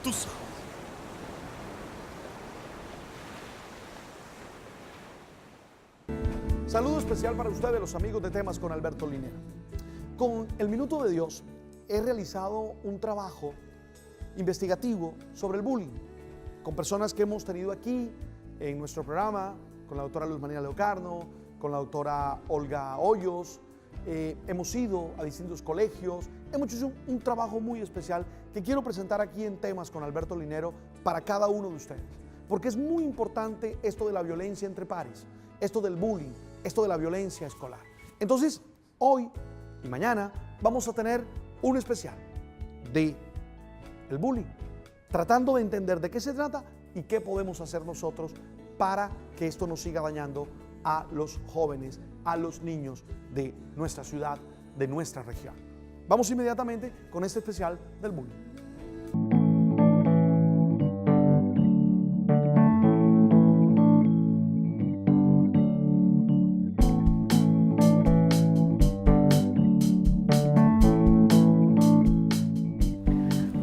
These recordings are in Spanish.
Tusa. Saludo especial para ustedes, los amigos de Temas con Alberto Linera. Con el Minuto de Dios he realizado un trabajo investigativo sobre el bullying con personas que hemos tenido aquí en nuestro programa, con la doctora Luz María Leocarno, con la doctora Olga Hoyos. Hemos ido a distintos colegios, hemos hecho un trabajo muy especial que quiero presentar aquí en Temas con Alberto Linero para cada uno de ustedes, porque es muy importante esto de la violencia entre pares, esto del bullying, esto de la violencia escolar. Entonces, hoy y mañana vamos a tener un especial de el bullying, tratando de entender de qué se trata y qué podemos hacer nosotros para que esto no siga dañando a los jóvenes, a los niños de nuestra ciudad, de nuestra región. Vamos inmediatamente con este especial del bullying.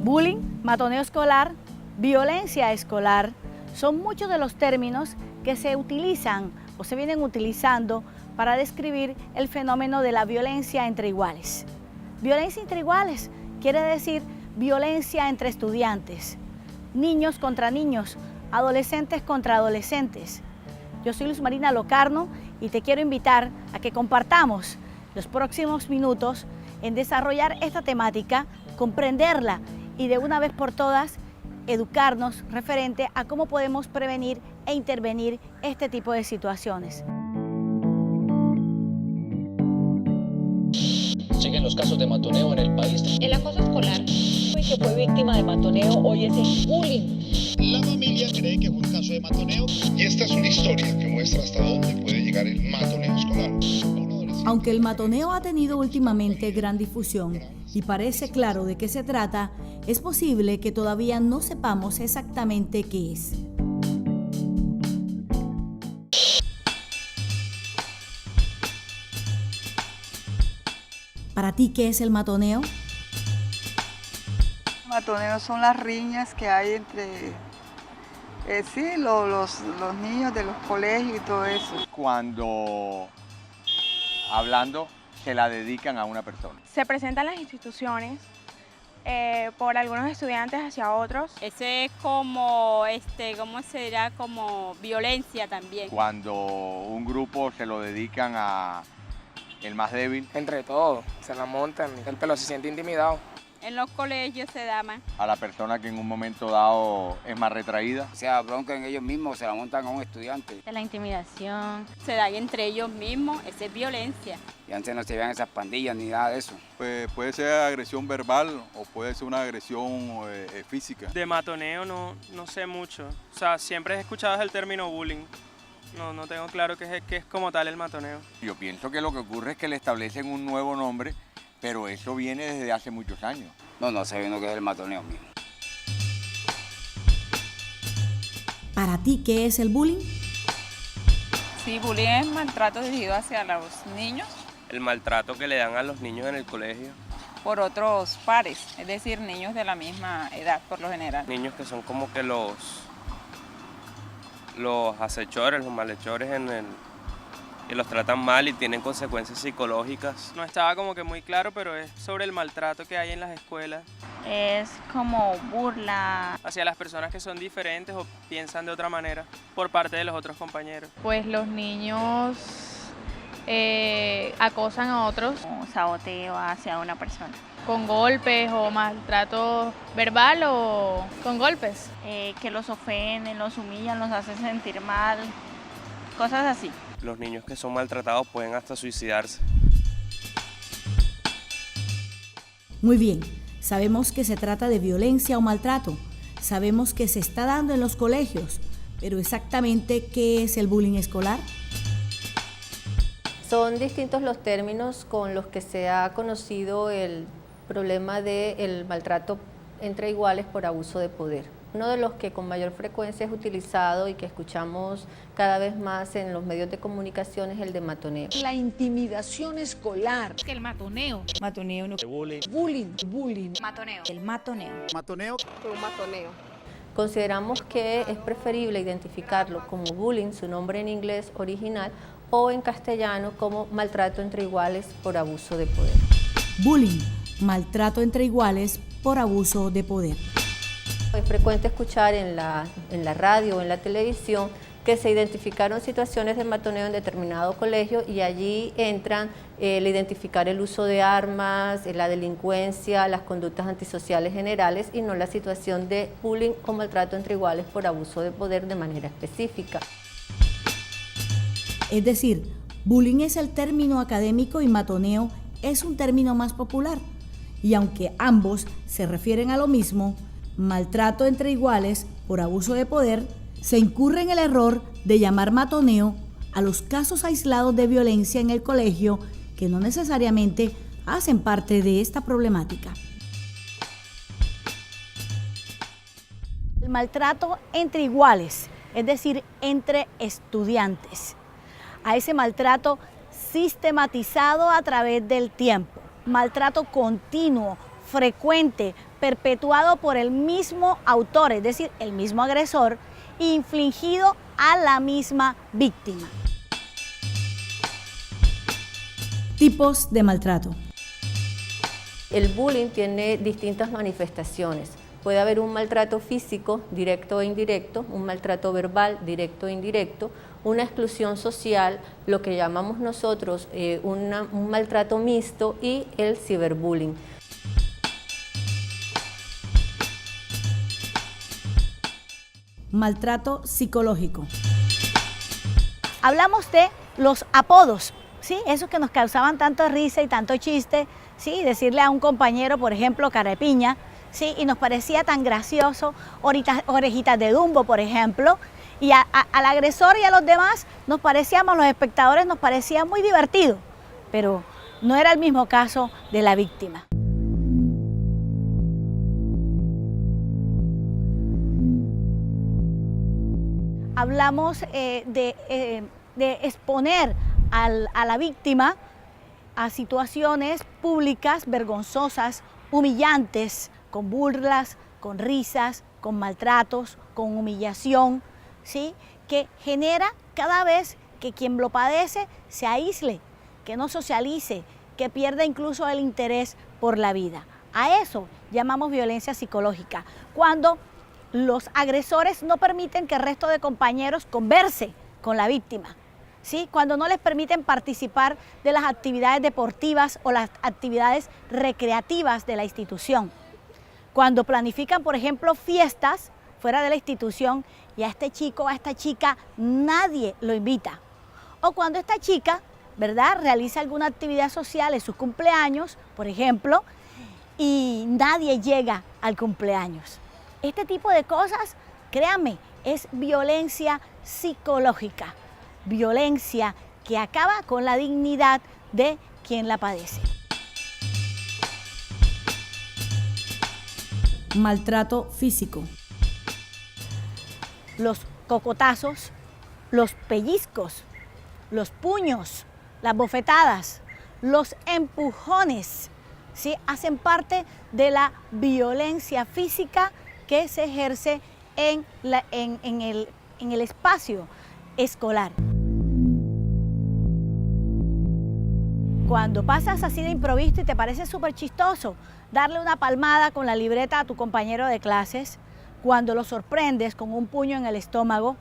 Bullying, matoneo escolar, violencia escolar, son muchos de los términos que se utilizan o se vienen utilizando para describir el fenómeno de la violencia entre iguales. Violencia entre iguales quiere decir violencia entre estudiantes, niños contra niños, adolescentes contra adolescentes. Yo soy Luz María Leocarno y te quiero invitar a que compartamos los próximos minutos en desarrollar esta temática, comprenderla y de una vez por todas educarnos referente a cómo podemos prevenir e intervenir este tipo de situaciones. Siguen los casos de matoneo en el país. El acoso escolar, que fue víctima de matoneo, hoy es el bullying. La familia cree que fue un caso de matoneo y esta es una historia que muestra hasta dónde puede llegar el matoneo escolar. Aunque el matoneo ha tenido últimamente gran difusión y parece claro de qué se trata, es posible que todavía no sepamos exactamente qué es. ¿Para ti qué es el matoneo? Matoneo son las riñas que hay entre los niños de los colegios y todo eso. Cuando hablando se la dedican a una persona. Se presentan las instituciones por algunos estudiantes hacia otros. Ese es como, ¿cómo se dirá? Como violencia también. Cuando un grupo se lo dedican a el más débil. Entre todos, se la montan, el pelo se siente intimidado. En los colegios se da más. A la persona que en un momento dado es más retraída. Se abroncan ellos mismos, se la montan a un estudiante. De la intimidación, se dan entre ellos mismos, esa es violencia. Y antes no se veían esas pandillas ni nada de eso. Pues puede ser agresión verbal o puede ser una agresión física. De matoneo no sé mucho. O sea, siempre he escuchado el término bullying. No tengo claro qué es como tal el matoneo. Yo pienso que lo que ocurre es que le establecen un nuevo nombre, pero eso viene desde hace muchos años. No sé uno qué es el matoneo mismo. ¿Para ti qué es el bullying? Sí, bullying es maltrato dirigido hacia los niños. El maltrato que le dan a los niños en el colegio. Por otros pares, es decir, niños de la misma edad por lo general. Niños que son como que los acechores, los malhechores y los tratan mal y tienen consecuencias psicológicas. No estaba como que muy claro, pero es sobre el maltrato que hay en las escuelas. Es como burla hacia las personas que son diferentes o piensan de otra manera por parte de los otros compañeros. Pues los niños acosan a otros. Un saboteo hacia una persona. Con golpes o maltrato verbal o con golpes. Que los ofenden, los humillan, los hacen sentir mal, cosas así. Los niños que son maltratados pueden hasta suicidarse. Muy bien, sabemos que se trata de violencia o maltrato, sabemos que se está dando en los colegios, pero exactamente ¿qué es el bullying escolar? Son distintos los términos con los que se ha conocido el problema del maltrato entre iguales por abuso de poder. Uno de los que con mayor frecuencia es utilizado y que escuchamos cada vez más en los medios de comunicación es el de matoneo. La intimidación escolar. El matoneo. Matoneo. No. Bullying. Bullying. Matoneo. El matoneo. Matoneo. Un matoneo. Consideramos que es preferible identificarlo como bullying, su nombre en inglés original, o en castellano como maltrato entre iguales por abuso de poder. Bullying, maltrato entre iguales por abuso de poder. Es frecuente escuchar en la radio o en la televisión que se identificaron situaciones de matoneo en determinado colegio y allí entran el identificar el uso de armas, la delincuencia, las conductas antisociales generales y no la situación de bullying o maltrato entre iguales por abuso de poder de manera específica. Es decir, bullying es el término académico y matoneo es un término más popular. Y aunque ambos se refieren a lo mismo, maltrato entre iguales por abuso de poder, se incurre en el error de llamar matoneo a los casos aislados de violencia en el colegio que no necesariamente hacen parte de esta problemática. El maltrato entre iguales, es decir, entre estudiantes. A ese maltrato sistematizado a través del tiempo. Maltrato continuo, frecuente, perpetuado por el mismo autor, es decir, el mismo agresor, infligido a la misma víctima. Tipos de maltrato. El bullying tiene distintas manifestaciones. Puede haber un maltrato físico, directo e indirecto, un maltrato verbal, directo e indirecto, una exclusión social, lo que llamamos nosotros un maltrato mixto y el ciberbullying. Maltrato psicológico. Hablamos de los apodos, ¿sí? Esos que nos causaban tanto risa y tanto chiste, ¿sí? Decirle a un compañero, por ejemplo, cara de piña, ¿sí? Y nos parecía tan gracioso, orejitas de Dumbo, por ejemplo, y al agresor y a los demás nos parecíamos, los espectadores nos parecía muy divertido, pero no era el mismo caso de la víctima. Hablamos de exponer a la víctima a situaciones públicas vergonzosas, humillantes, con burlas, con risas, con maltratos, con humillación, ¿sí? Que genera cada vez que quien lo padece se aísle, que no socialice, que pierda incluso el interés por la vida. A eso llamamos violencia psicológica, cuando los agresores no permiten que el resto de compañeros converse con la víctima, ¿sí? Cuando no les permiten participar de las actividades deportivas o las actividades recreativas de la institución. Cuando planifican, por ejemplo, fiestas fuera de la institución y a este chico o a esta chica nadie lo invita. O cuando esta chica, ¿verdad?, realiza alguna actividad social en sus cumpleaños, por ejemplo, y nadie llega al cumpleaños. Este tipo de cosas, créanme, es violencia psicológica, violencia que acaba con la dignidad de quien la padece. Maltrato físico. Los cocotazos, los pellizcos, los puños, las bofetadas, los empujones, ¿sí? Hacen parte de la violencia física que se ejerce en el espacio escolar. Cuando pasas así de improviso y te parece súper chistoso darle una palmada con la libreta a tu compañero de clases, cuando lo sorprendes con un puño en el estómago,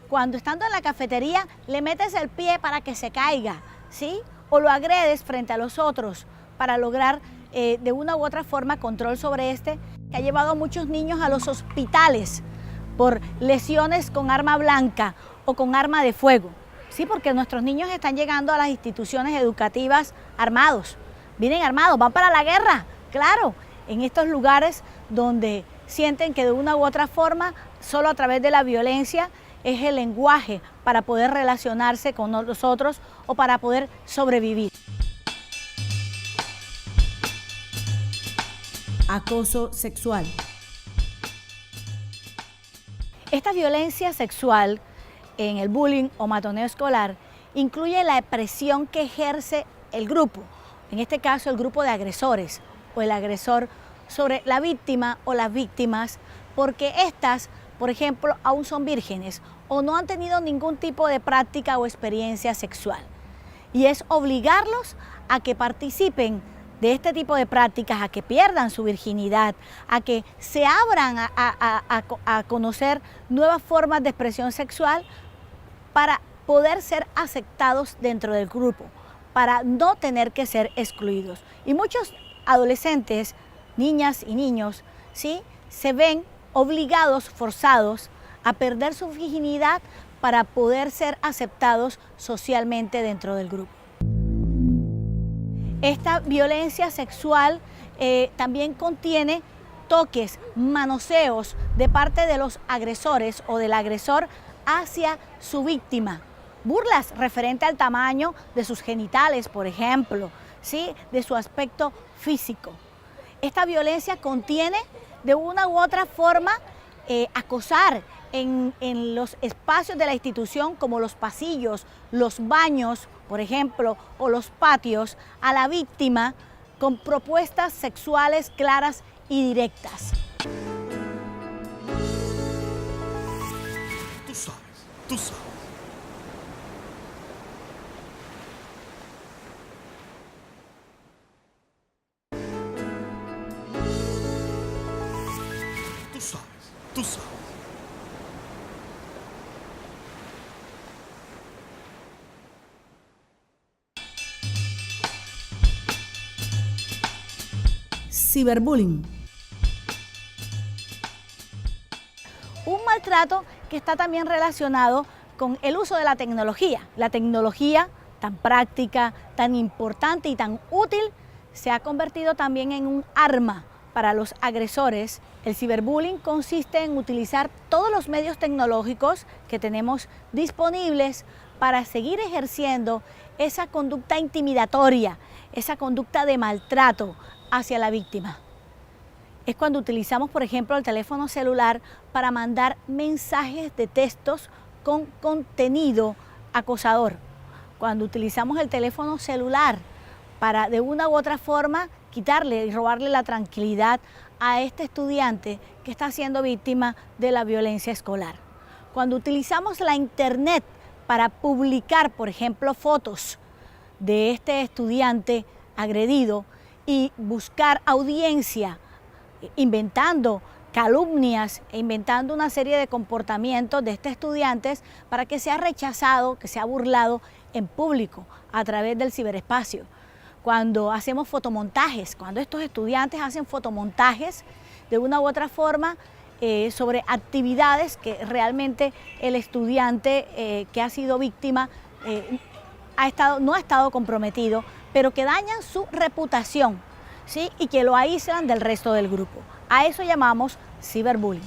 cuando estando en la cafetería le metes el pie para que se caiga, ¿sí? O lo agredes frente a los otros para lograr de una u otra forma control sobre este, que ha llevado a muchos niños a los hospitales por lesiones con arma blanca o con arma de fuego. Sí, porque nuestros niños están llegando a las instituciones educativas armados. Vienen armados, van para la guerra, claro, en estos lugares donde sienten que de una u otra forma, solo a través de la violencia, es el lenguaje para poder relacionarse con nosotros o para poder sobrevivir. Acoso sexual. Esta violencia sexual en el bullying o matoneo escolar incluye la presión que ejerce el grupo, en este caso el grupo de agresores o el agresor sobre la víctima o las víctimas, porque estas, por ejemplo, aún son vírgenes o no han tenido ningún tipo de práctica o experiencia sexual. Y es obligarlos a que participen de este tipo de prácticas, a que pierdan su virginidad, a que se abran a conocer nuevas formas de expresión sexual para poder ser aceptados dentro del grupo, para no tener que ser excluidos. Y muchos adolescentes, niñas y niños, ¿sí?, se ven obligados, forzados a perder su virginidad para poder ser aceptados socialmente dentro del grupo. Esta violencia sexual también contiene toques, manoseos de parte de los agresores o del agresor hacia su víctima. Burlas referente al tamaño de sus genitales, por ejemplo, ¿sí?, de su aspecto físico. Esta violencia contiene de una u otra forma acosar en los espacios de la institución, como los pasillos, los baños, por ejemplo, o los patios, a la víctima con propuestas sexuales claras y directas. Tú sabes, tú sabes. Tú sabes, tú sabes. Ciberbullying. Un maltrato que está también relacionado con el uso de la tecnología. La tecnología tan práctica, tan importante y tan útil se ha convertido también en un arma para los agresores. El ciberbullying consiste en utilizar todos los medios tecnológicos que tenemos disponibles para seguir ejerciendo esa conducta intimidatoria, esa conducta de maltrato hacia la víctima. Es cuando utilizamos, por ejemplo, el teléfono celular para mandar mensajes de textos con contenido acosador. Cuando utilizamos el teléfono celular para de una u otra forma quitarle y robarle la tranquilidad a este estudiante que está siendo víctima de la violencia escolar. Cuando utilizamos la internet para publicar, por ejemplo, fotos de este estudiante agredido y buscar audiencia, inventando calumnias e inventando una serie de comportamientos de estos estudiantes para que sea rechazado, que sea burlado en público a través del ciberespacio. Cuando hacemos fotomontajes, cuando estos estudiantes hacen fotomontajes de una u otra forma sobre actividades que realmente el estudiante que ha sido víctima no ha estado comprometido, pero que dañan su reputación, ¿sí?, y que lo aíslan del resto del grupo. A eso llamamos ciberbullying.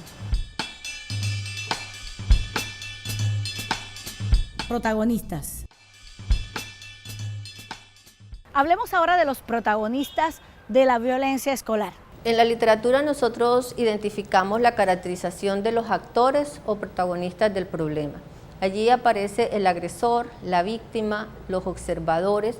Protagonistas. Hablemos ahora de los protagonistas de la violencia escolar. En la literatura nosotros identificamos la caracterización de los actores o protagonistas del problema. Allí aparece el agresor, la víctima, los observadores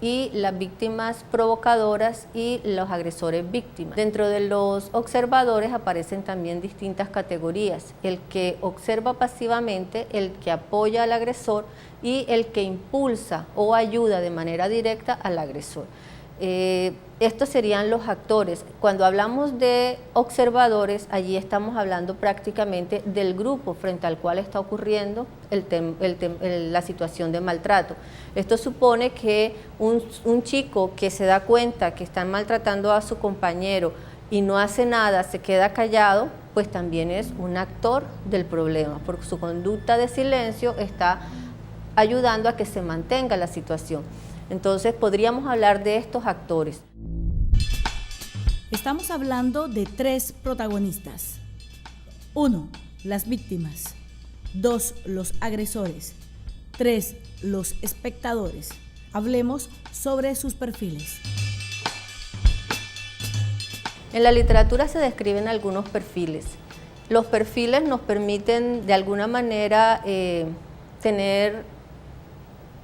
y las víctimas provocadoras y los agresores víctimas. Dentro de los observadores aparecen también distintas categorías: el que observa pasivamente, el que apoya al agresor y el que impulsa o ayuda de manera directa al agresor. Estos serían los actores. Cuando hablamos de observadores, allí estamos hablando prácticamente del grupo frente al cual está ocurriendo la situación de maltrato. Esto supone que un chico que se da cuenta que están maltratando a su compañero y no hace nada, se queda callado, pues también es un actor del problema, porque su conducta de silencio está ayudando a que se mantenga la situación. Entonces podríamos hablar de estos actores. Estamos hablando de 3 protagonistas. 1. Las víctimas. 2. Los agresores. 3. Los espectadores. Hablemos sobre sus perfiles. En la literatura se describen algunos perfiles. Los perfiles nos permiten de alguna manera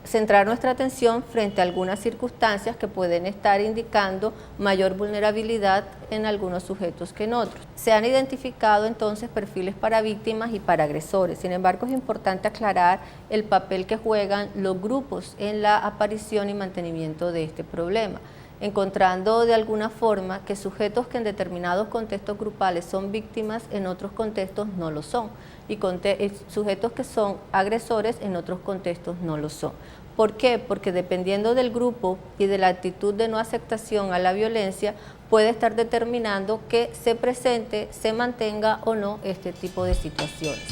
centrar nuestra atención frente a algunas circunstancias que pueden estar indicando mayor vulnerabilidad en algunos sujetos que en otros. Se han identificado entonces perfiles para víctimas y para agresores. Sin embargo, es importante aclarar el papel que juegan los grupos en la aparición y mantenimiento de este problema, encontrando de alguna forma que sujetos que en determinados contextos grupales son víctimas, en otros contextos no lo son, y sujetos que son agresores en otros contextos no lo son. ¿Por qué? Porque dependiendo del grupo y de la actitud de no aceptación a la violencia, puede estar determinando que se presente, se mantenga o no este tipo de situaciones.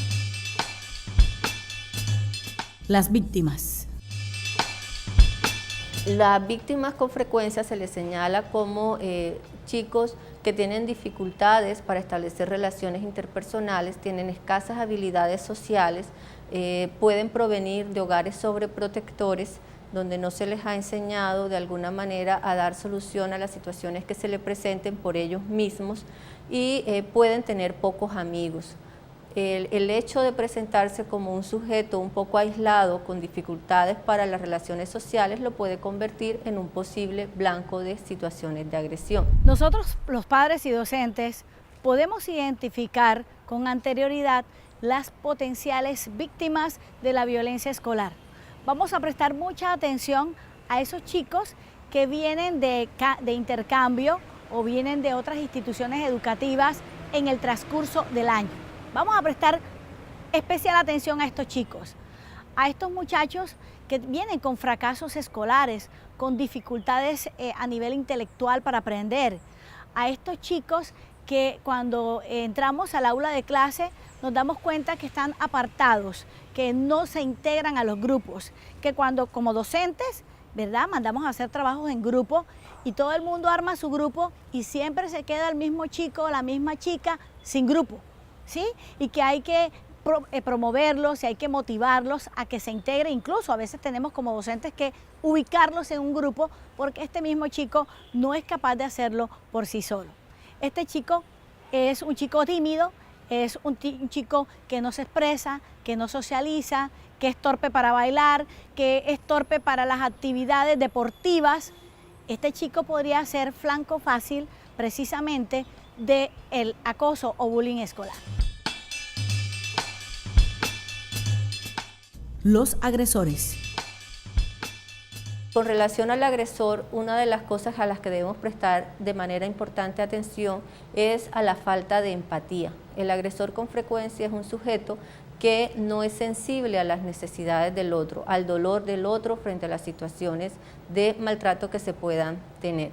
Las víctimas. Las víctimas con frecuencia se les señala como chicos que tienen dificultades para establecer relaciones interpersonales, tienen escasas habilidades sociales, pueden provenir de hogares sobreprotectores, donde no se les ha enseñado de alguna manera a dar solución a las situaciones que se les presenten por ellos mismos, y pueden tener pocos amigos. El hecho de presentarse como un sujeto un poco aislado, con dificultades para las relaciones sociales, lo puede convertir en un posible blanco de situaciones de agresión. Nosotros, los padres y docentes, podemos identificar con anterioridad las potenciales víctimas de la violencia escolar. Vamos a prestar mucha atención a esos chicos que vienen de intercambio o vienen de otras instituciones educativas en el transcurso del año. Vamos a prestar especial atención a estos chicos, a estos muchachos que vienen con fracasos escolares, con dificultades a nivel intelectual para aprender, a estos chicos que cuando entramos al aula de clase nos damos cuenta que están apartados, que no se integran a los grupos, que cuando como docentes, ¿verdad?, mandamos a hacer trabajos en grupo y todo el mundo arma su grupo y siempre se queda el mismo chico o la misma chica sin grupo, ¿sí? Y que hay que promoverlos y hay que motivarlos a que se integren. Incluso a veces tenemos como docentes que ubicarlos en un grupo porque este mismo chico no es capaz de hacerlo por sí solo. Este chico es un chico tímido, es un chico que no se expresa, que no socializa, que es torpe para bailar, que es torpe para las actividades deportivas. Este chico podría ser flanco fácil precisamente del acoso o bullying escolar. Los agresores. Con relación al agresor, una de las cosas a las que debemos prestar de manera importante atención es a la falta de empatía. El agresor con frecuencia es un sujeto que no es sensible a las necesidades del otro, al dolor del otro frente a las situaciones de maltrato que se puedan tener.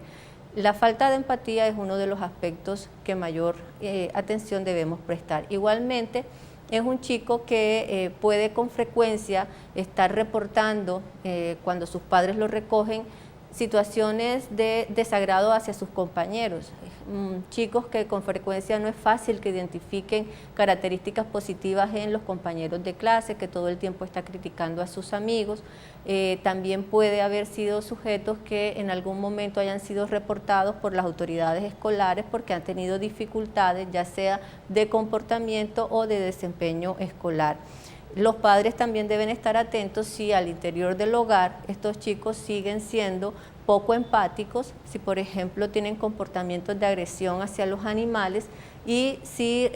La falta de empatía es uno de los aspectos que mayor atención debemos prestar. Igualmente, es un chico que puede con frecuencia estar reportando, cuando sus padres lo recogen, situaciones de desagrado hacia sus compañeros. Chicos que con frecuencia no es fácil que identifiquen características positivas en los compañeros de clase, que todo el tiempo está criticando a sus amigos. También puede haber sido sujetos que en algún momento hayan sido reportados por las autoridades escolares porque han tenido dificultades, ya sea de comportamiento o de desempeño escolar. Los padres también deben estar atentos si al interior del hogar estos chicos siguen siendo poco empáticos, si por ejemplo tienen comportamientos de agresión hacia los animales y si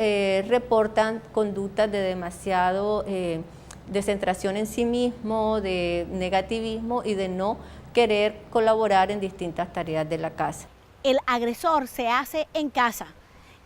reportan conductas de demasiado de centración en sí mismo, de negativismo y de no querer colaborar en distintas tareas de la casa. El agresor se hace en casa,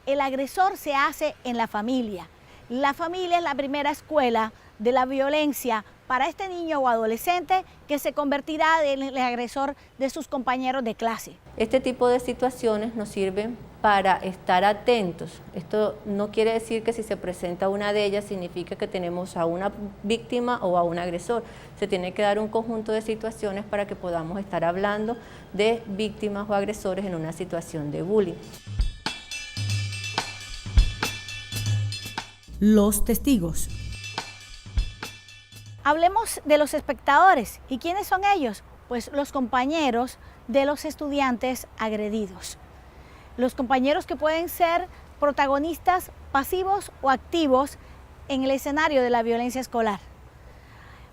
el agresor se hace en la familia. La familia es la primera escuela de la violencia para este niño o adolescente que se convertirá en el agresor de sus compañeros de clase. Este tipo de situaciones nos sirven para estar atentos. Esto no quiere decir que si se presenta una de ellas significa que tenemos a una víctima o a un agresor. Se tiene que dar un conjunto de situaciones para que podamos estar hablando de víctimas o agresores en una situación de bullying. Los testigos. Hablemos de los espectadores. ¿Y quiénes son ellos? Pues los compañeros de los estudiantes agredidos. Los compañeros que pueden ser protagonistas pasivos o activos en el escenario de la violencia escolar.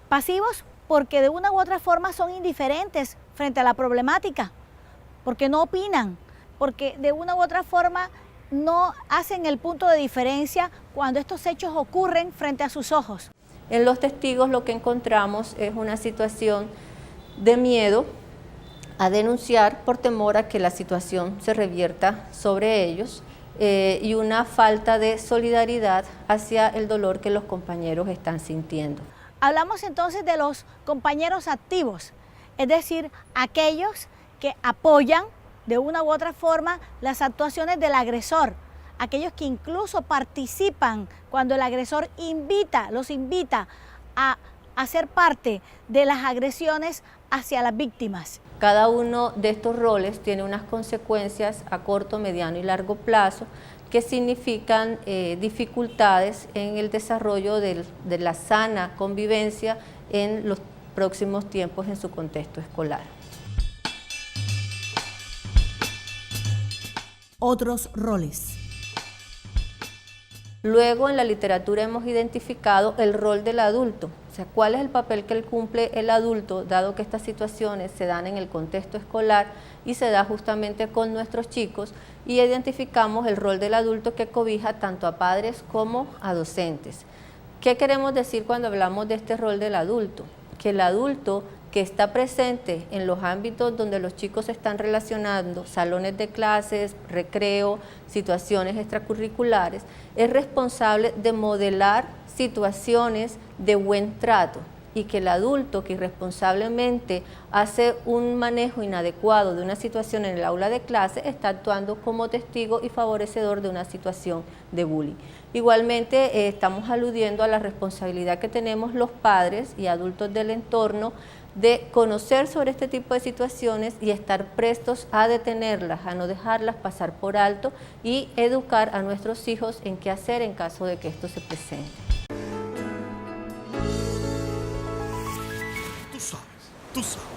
Pasivos porque de una u otra forma son indiferentes frente a la problemática, porque no opinan, porque de una u otra forma no hacen el punto de diferencia cuando estos hechos ocurren frente a sus ojos. En los testigos lo que encontramos es una situación de miedo a denunciar por temor a que la situación se revierta sobre ellos y una falta de solidaridad hacia el dolor que los compañeros están sintiendo. Hablamos entonces de los compañeros activos, es decir, aquellos que apoyan de una u otra forma las actuaciones del agresor, aquellos que incluso participan cuando el agresor los invita a ser parte de las agresiones hacia las víctimas. Cada uno de estos roles tiene unas consecuencias a corto, mediano y largo plazo que significan dificultades en el desarrollo de la sana convivencia en los próximos tiempos en su contexto escolar. Otros roles. Luego en la literatura hemos identificado el rol del adulto, o sea, cuál es el papel que cumple el adulto, dado que estas situaciones se dan en el contexto escolar y se da justamente con nuestros chicos, y identificamos el rol del adulto que cobija tanto a padres como a docentes. ¿Qué queremos decir cuando hablamos de este rol del adulto? Que el adulto que está presente en los ámbitos donde los chicos se están relacionando, salones de clases, recreo, situaciones extracurriculares, es responsable de modelar situaciones de buen trato, y que el adulto que irresponsablemente hace un manejo inadecuado de una situación en el aula de clase está actuando como testigo y favorecedor de una situación de bullying. Igualmente estamos aludiendo a la responsabilidad que tenemos los padres y adultos del entorno de conocer sobre este tipo de situaciones y estar prestos a detenerlas, a no dejarlas pasar por alto y educar a nuestros hijos en qué hacer en caso de que esto se presente. Tú sabes. Tú sabes.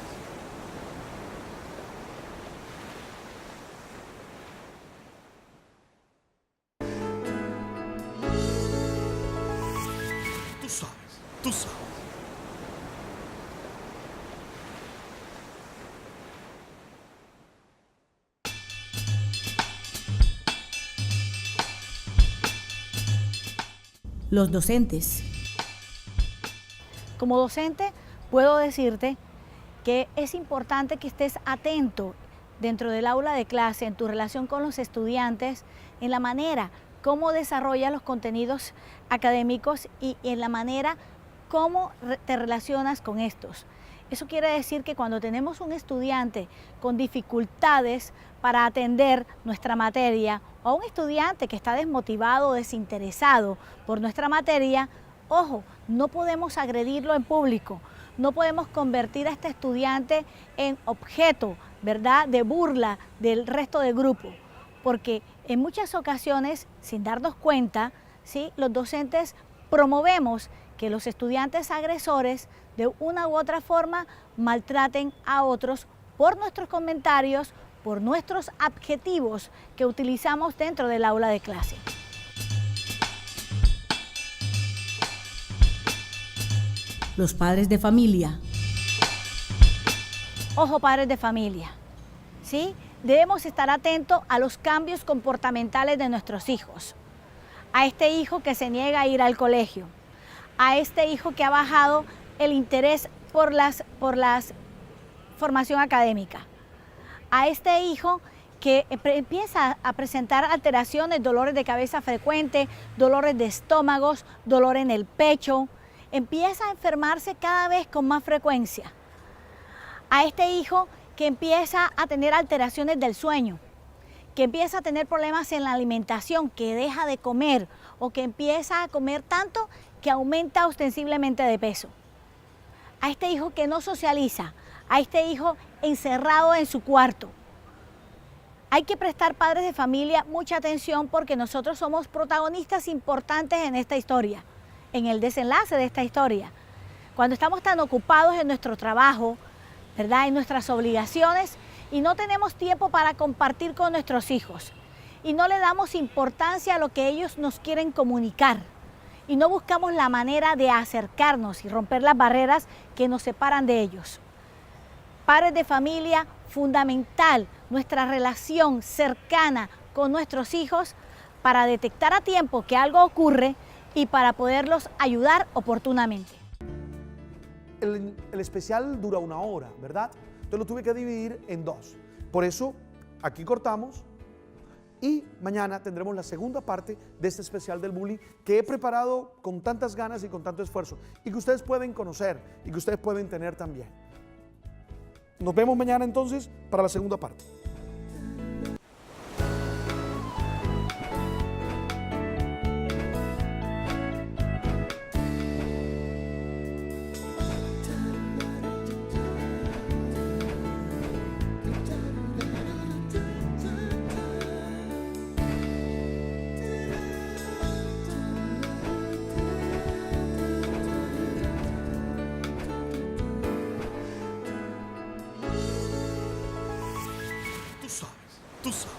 Los docentes. Como docente puedo decirte que es importante que estés atento dentro del aula de clase, en tu relación con los estudiantes, en la manera cómo desarrollas los contenidos académicos y en la manera cómo te relacionas con estos. Eso quiere decir que cuando tenemos un estudiante con dificultades para atender nuestra materia o un estudiante que está desmotivado o desinteresado por nuestra materia, ojo, no podemos agredirlo en público. No podemos convertir a este estudiante en objeto, ¿verdad?, de burla del resto del grupo, porque en muchas ocasiones, sin darnos cuenta, ¿sí?, los docentes promovemos que los estudiantes agresores de una u otra forma maltraten a otros por nuestros comentarios, por nuestros adjetivos que utilizamos dentro del aula de clase. Los padres de familia. Ojo, padres de familia, ¿sí? Debemos estar atentos a los cambios comportamentales de nuestros hijos. A este hijo que se niega a ir al colegio, a este hijo que ha bajado el interés por la formación académica, a este hijo que empieza a presentar alteraciones, dolores de cabeza frecuentes, dolores de estómagos, dolor en el pecho, empieza a enfermarse cada vez con más frecuencia. A este hijo que empieza a tener alteraciones del sueño, que empieza a tener problemas en la alimentación, que deja de comer o que empieza a comer tanto que aumenta ostensiblemente de peso. A este hijo que no socializa, a este hijo encerrado en su cuarto. Hay que prestar, padres de familia, mucha atención porque nosotros somos protagonistas importantes en esta historia, en el desenlace de esta historia. Cuando estamos tan ocupados en nuestro trabajo, ¿verdad?, en nuestras obligaciones y no tenemos tiempo para compartir con nuestros hijos. y no le damos importancia a lo que ellos nos quieren comunicar y no buscamos la manera de acercarnos y romper las barreras que nos separan de ellos. Padres de familia, fundamental nuestra relación cercana con nuestros hijos para detectar a tiempo que algo ocurre y para poderlos ayudar oportunamente. El especial dura 1 hora, ¿verdad? Entonces lo tuve que dividir en 2. Por eso aquí cortamos y mañana tendremos la segunda parte de este especial del bullying que he preparado con tantas ganas y con tanto esfuerzo y que ustedes pueden conocer y que ustedes pueden tener también. Nos vemos mañana entonces para la segunda parte. Tú sabes.